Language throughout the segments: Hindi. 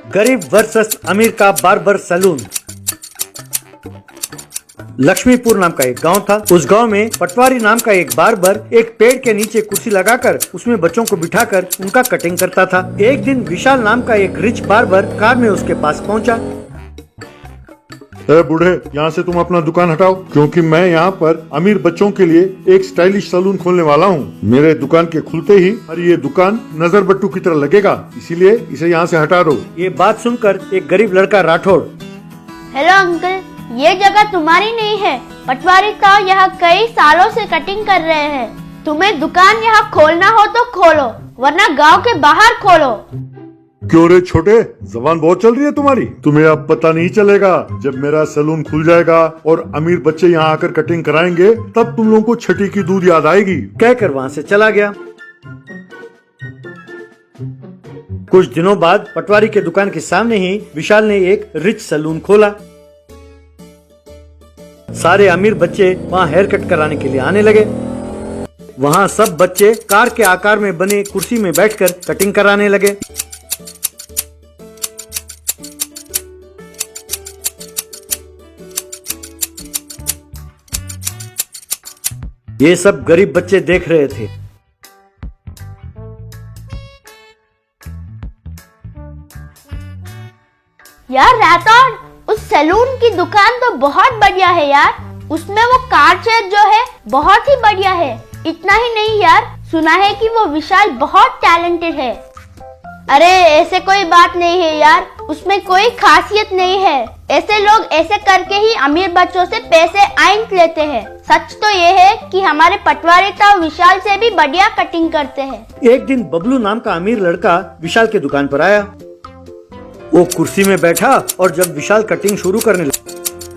गरीब वर्सेस अमीर का बार्बर सैलून। लक्ष्मीपुर नाम का एक गांव था। उस गांव में पटवारी नाम का एक बार्बर एक पेड़ के नीचे कुर्सी लगाकर उसमें बच्चों को बिठाकर उनका कटिंग करता था। एक दिन विशाल नाम का एक रिच बार्बर कार में उसके पास पहुंचा। बूढ़े, यहाँ से तुम अपना दुकान हटाओ, क्योंकि मैं यहाँ पर अमीर बच्चों के लिए एक स्टाइलिश सैलून खोलने वाला हूँ। मेरे दुकान के खुलते ही और ये दुकान नजर बट्टू की तरह लगेगा, इसीलिए इसे यहाँ से हटा दो। ये बात सुनकर एक गरीब लड़का राठौड़, हेलो अंकल, ये जगह तुम्हारी नहीं है। पटवारी साहब यहाँ कई सालों से कटिंग कर रहे हैं। तुम्हें दुकान यहाँ खोलना हो तो खोलो, वरना गांव के बाहर खोलो। क्यों रे छोटे, जबान बहुत चल रही है तुम्हारी। तुम्हें अब पता नहीं चलेगा, जब मेरा सैलून खुल जाएगा और अमीर बच्चे यहाँ आकर कटिंग कराएंगे, तब तुम लोगों को छठी की दूध याद आएगी। कहकर वहाँ से चला गया। कुछ दिनों बाद पटवारी के दुकान के सामने ही विशाल ने एक रिच सैलून खोला। सारे अमीर बच्चे वहाँ हेयर कट कराने के लिए आने लगे। वहाँ सब बच्चे कार के आकार में बने कुर्सी में बैठकर कटिंग कराने लगे। ये सब गरीब बच्चे देख रहे थे। यार राठौड़, उस सैलून की दुकान तो बहुत बढ़िया है यार। उसमें वो कार चेयर जो है बहुत ही बढ़िया है। इतना ही नहीं यार, सुना है कि वो विशाल बहुत टैलेंटेड है। अरे ऐसे कोई बात नहीं है यार, उसमें कोई खासियत नहीं है। ऐसे लोग ऐसे करके ही अमीर बच्चों से पैसे आइंक लेते हैं। सच तो ये है कि हमारे पटवारी तो विशाल से भी बढ़िया कटिंग करते हैं। एक दिन बबलू नाम का अमीर लड़का विशाल के दुकान पर आया। वो कुर्सी में बैठा और जब विशाल कटिंग शुरू करने लगा।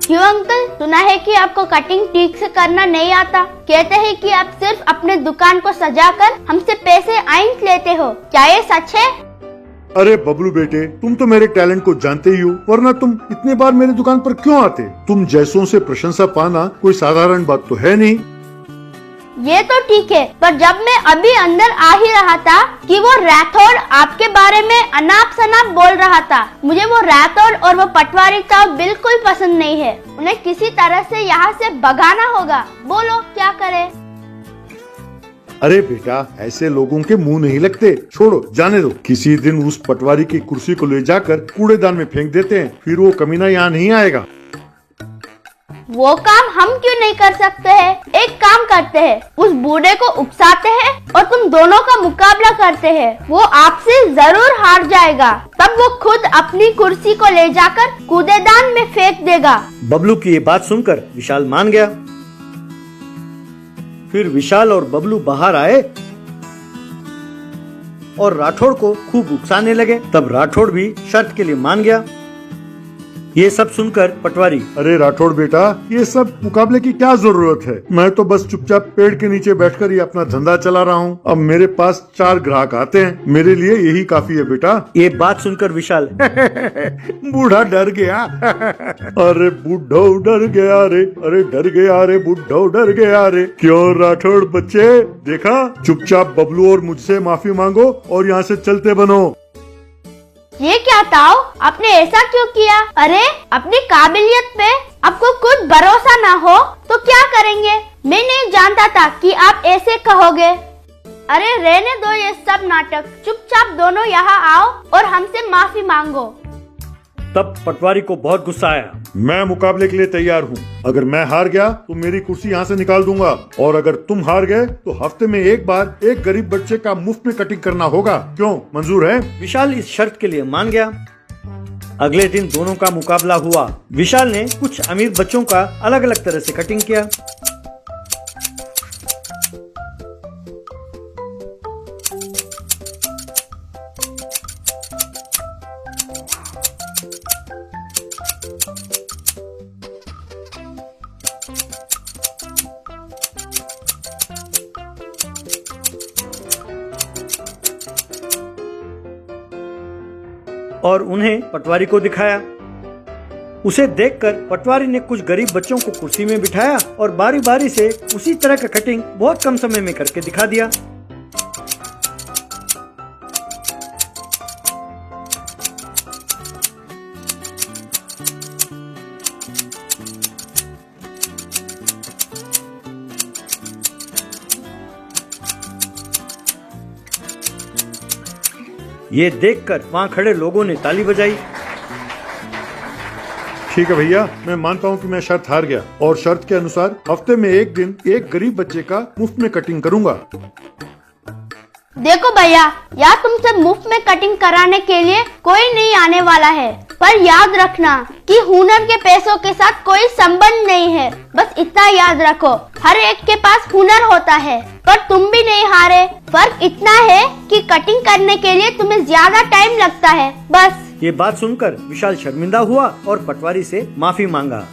क्यों अंकल, सुना है कि आपको कटिंग ठीक से करना नहीं आता। कहते हैं कि आप सिर्फ अपने दुकान को सजाकर हमसे पैसे आइंक लेते हो। क्या ये सच है? अरे बबलू बेटे, तुम तो मेरे टैलेंट को जानते ही हो, वरना तुम इतने बार मेरे दुकान पर क्यों आते। तुम जैसों से प्रशंसा पाना कोई साधारण बात तो है नहीं। ये तो ठीक है, पर जब मैं अभी अंदर आ ही रहा था कि वो राठौड़ आपके बारे में अनाप शनाप बोल रहा था। मुझे वो राठौड़ और वो पटवारी साहब बिल्कुल पसंद नहीं है। उन्हें किसी तरह से यहाँ से भगाना होगा। बोलो क्या करे? अरे बेटा, ऐसे लोगों के मुंह नहीं लगते, छोड़ो, जाने दो। किसी दिन उस पटवारी की कुर्सी को ले जाकर कूड़ेदान में फेंक देते हैं, फिर वो कमीना यहाँ नहीं आएगा। वो काम हम क्यों नहीं कर सकते हैं? एक काम करते हैं, उस बूढ़े को उकसाते हैं और तुम दोनों का मुकाबला करते हैं। वो आपसे जरूर हार जाएगा, तब वो खुद अपनी कुर्सी को ले जाकर कूड़ेदान में फेंक देगा। बबलू की ये बात सुनकर विशाल मान गया। फिर विशाल और बबलू बाहर आए और राठौड़ को खूब उकसाने लगे। तब राठौड़ भी शर्त के लिए मान गया। ये सब सुनकर पटवारी, अरे राठौड़ बेटा, ये सब मुकाबले की क्या जरूरत है। मैं तो बस चुपचाप पेड़ के नीचे बैठकर ही अपना धंधा चला रहा हूँ। अब मेरे पास 4 ग्राहक आते हैं, मेरे लिए यही काफी है बेटा। ये बात सुनकर विशाल बूढ़ा डर गया। अरे बूढ़ो डर गया रे, अरे डर गया रे, बूढ़ो डर गया रे। क्यों राठौड़ बच्चे, देखा, चुपचाप बबलू और मुझसे माफी मांगो और यहाँ से चलते बनो। ये क्या ताऊ, आपने ऐसा क्यों किया? अरे अपनी काबिलियत पे आपको कुछ भरोसा ना हो तो क्या करेंगे? मैं नहीं जानता था कि आप ऐसे कहोगे। अरे रहने दो ये सब नाटक, चुपचाप दोनों यहाँ आओ और हमसे माफी मांगो। तब पटवारी को बहुत गुस्सा आया। मैं मुकाबले के लिए तैयार हूँ। अगर मैं हार गया तो मेरी कुर्सी यहाँ से निकाल दूंगा, और अगर तुम हार गए तो हफ्ते में एक बार एक गरीब बच्चे का मुफ्त में कटिंग करना होगा। क्यों, मंजूर है? विशाल इस शर्त के लिए मान गया। अगले दिन दोनों का मुकाबला हुआ। विशाल ने कुछ अमीर बच्चों का अलग अलग तरह से कटिंग किया। और उन्हें पटवारी को दिखाया। उसे देखकर पटवारी ने कुछ गरीब बच्चों को कुर्सी में बिठाया और बारी बारी से उसी तरह का कटिंग बहुत कम समय में करके दिखा दिया। ये देखकर वहाँ खड़े लोगों ने ताली बजाई। ठीक है भैया, मैं मानता हूँ कि मैं शर्त हार गया और शर्त के अनुसार हफ्ते में एक दिन एक गरीब बच्चे का मुफ्त में कटिंग करूँगा। देखो भैया, यार तुमसे मुफ्त में कटिंग कराने के लिए कोई नहीं आने वाला है, पर याद रखना कि हुनर के पैसों के साथ कोई संबंध नहीं है। बस इतना याद रखो, हर एक के पास हुनर होता है, पर तुम भी नहीं हारे। फर्क इतना है कि कटिंग करने के लिए तुम्हें ज्यादा टाइम लगता है, बस। ये बात सुनकर विशाल शर्मिंदा हुआ और पटवारी से माफी मांगा।